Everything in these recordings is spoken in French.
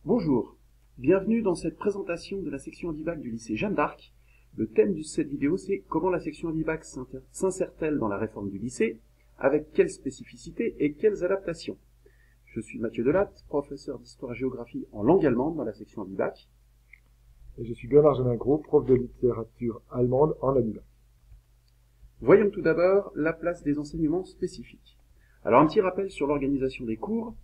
Bonjour, bienvenue dans cette présentation de la section Adibac du lycée Jeanne d'Arc. Le thème de cette vidéo, c'est comment la section Adibac s'insère-t-elle dans la réforme du lycée, avec quelles spécificités et quelles adaptations. Je suis Mathieu Delatte, professeur d'histoire-géographie en langue allemande dans la section Adibac. Et je suis Bernard Geningro, prof de littérature allemande en Adibac. Voyons tout d'abord la place des enseignements spécifiques. Alors un petit rappel sur l'organisation des cours.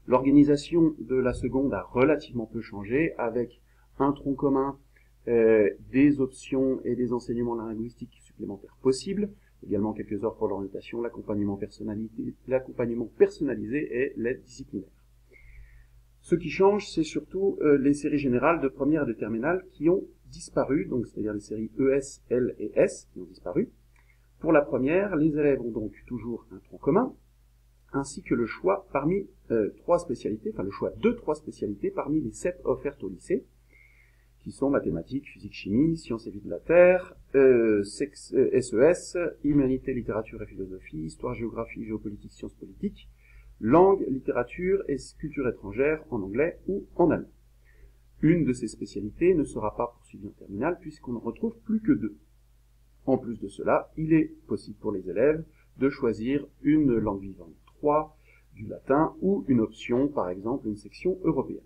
L'organisation de la seconde a relativement peu changé, avec un tronc commun, des options et des enseignements linguistiques supplémentaires possibles, également quelques heures pour l'orientation, l'accompagnement personnalisé et l'aide disciplinaire. Ce qui change, c'est surtout les séries générales de première et de terminale qui ont disparu, donc c'est-à-dire les séries ES, L et S qui ont disparu. Pour la première, les élèves ont donc toujours un tronc commun, ainsi que le choix parmi le choix de 3 spécialités parmi les 7 offertes au lycée, qui sont mathématiques, physique, chimie, sciences et vie de la Terre, SES, humanité, littérature et philosophie, histoire, géographie, géopolitique, sciences politiques, langue, littérature et culture étrangère en anglais ou en allemand. Une de ces spécialités ne sera pas poursuivie en terminale puisqu'on n'en retrouve plus que 2. En plus de cela, il est possible pour les élèves de choisir une langue vivante 3, du latin ou une option, par exemple une section européenne.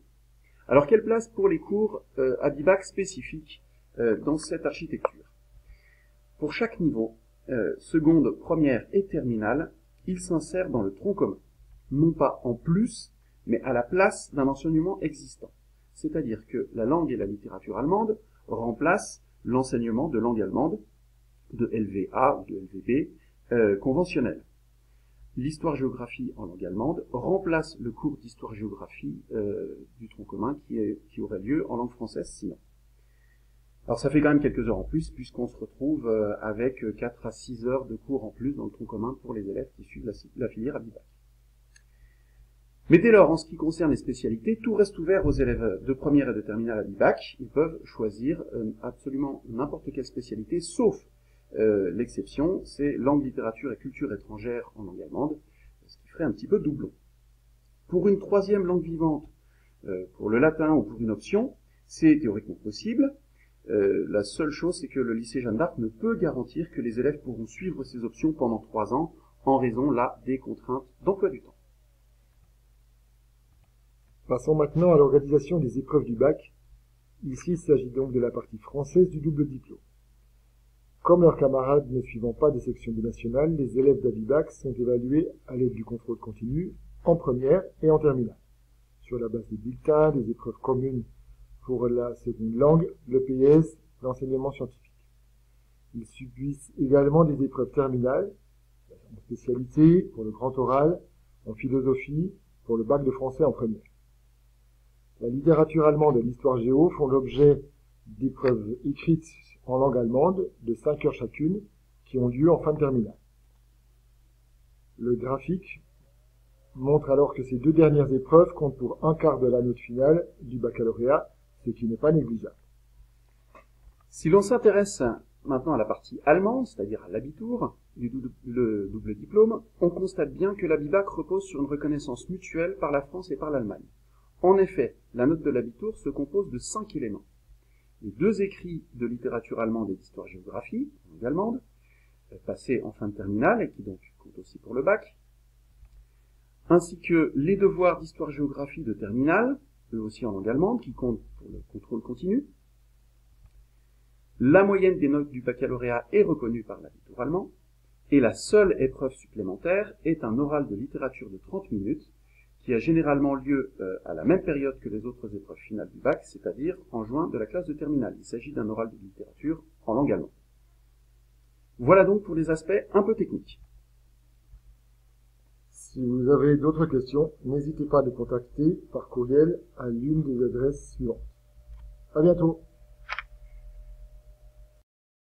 Alors quelle place pour les cours Adibac spécifiques dans cette architecture? Pour chaque niveau, seconde, première et terminale, il s'insère dans le tronc commun, non pas en plus, mais à la place d'un enseignement existant. C'est-à-dire que la langue et la littérature allemande remplacent l'enseignement de langue allemande, de LVA ou de LVB, conventionnel. L'histoire-géographie en langue allemande remplace le cours d'histoire-géographie du tronc commun qui aurait lieu en langue française sinon. Alors ça fait quand même quelques heures en plus puisqu'on se retrouve avec 4 à 6 heures de cours en plus dans le tronc commun pour les élèves qui suivent la filière Adibac. Mais dès lors, en ce qui concerne les spécialités, tout reste ouvert aux élèves de première et de terminale Adibac. Ils peuvent choisir absolument n'importe quelle spécialité, sauf l'exception, c'est langue, littérature et culture étrangère en langue allemande, ce qui ferait un petit peu doublon. Pour une troisième langue vivante, pour le latin ou pour une option, c'est théoriquement possible. La seule chose, c'est que le lycée Jeanne d'Arc ne peut garantir que les élèves pourront suivre ces options pendant 3 ans, en raison là des contraintes d'emploi du temps. Passons maintenant à l'organisation des épreuves du bac. Ici, il s'agit donc de la partie française du double diplôme. Comme leurs camarades ne suivant pas des sections binationales, les élèves d'Adibac sont évalués à l'aide du contrôle continu en première et en terminale, sur la base des bulletins, des épreuves communes pour la seconde langue, le PS, l'enseignement scientifique. Ils subissent également des épreuves terminales, en spécialité, pour le grand oral, en philosophie, pour le bac de français en première. La littérature allemande et l'histoire géo font l'objet d'épreuves écrites en langue allemande de 5 heures chacune qui ont lieu en fin de terminale. Le graphique montre alors que ces 2 dernières épreuves comptent pour 1/4 de la note finale du baccalauréat, ce qui n'est pas négligeable. Si l'on s'intéresse maintenant à la partie allemande, c'est-à-dire à l'abitur, le double diplôme, on constate bien que l'Adibac repose sur une reconnaissance mutuelle par la France et par l'Allemagne. En effet, la note de l'abitur se compose de 5 éléments. Les 2 écrits de littérature allemande et d'histoire-géographie, en langue allemande, passés en fin de terminale et qui donc comptent aussi pour le bac, ainsi que les devoirs d'histoire-géographie de terminale, eux aussi en langue allemande, qui comptent pour le contrôle continu. La moyenne des notes du baccalauréat est reconnue par l'abitur allemand, et la seule épreuve supplémentaire est un oral de littérature de 30 minutes, qui a généralement lieu à la même période que les autres épreuves finales du bac, c'est-à-dire en juin de la classe de terminale. Il s'agit d'un oral de littérature en langue allemande. Voilà donc pour les aspects un peu techniques. Si vous avez d'autres questions, n'hésitez pas à nous contacter par courriel à l'une des adresses suivantes. À bientôt.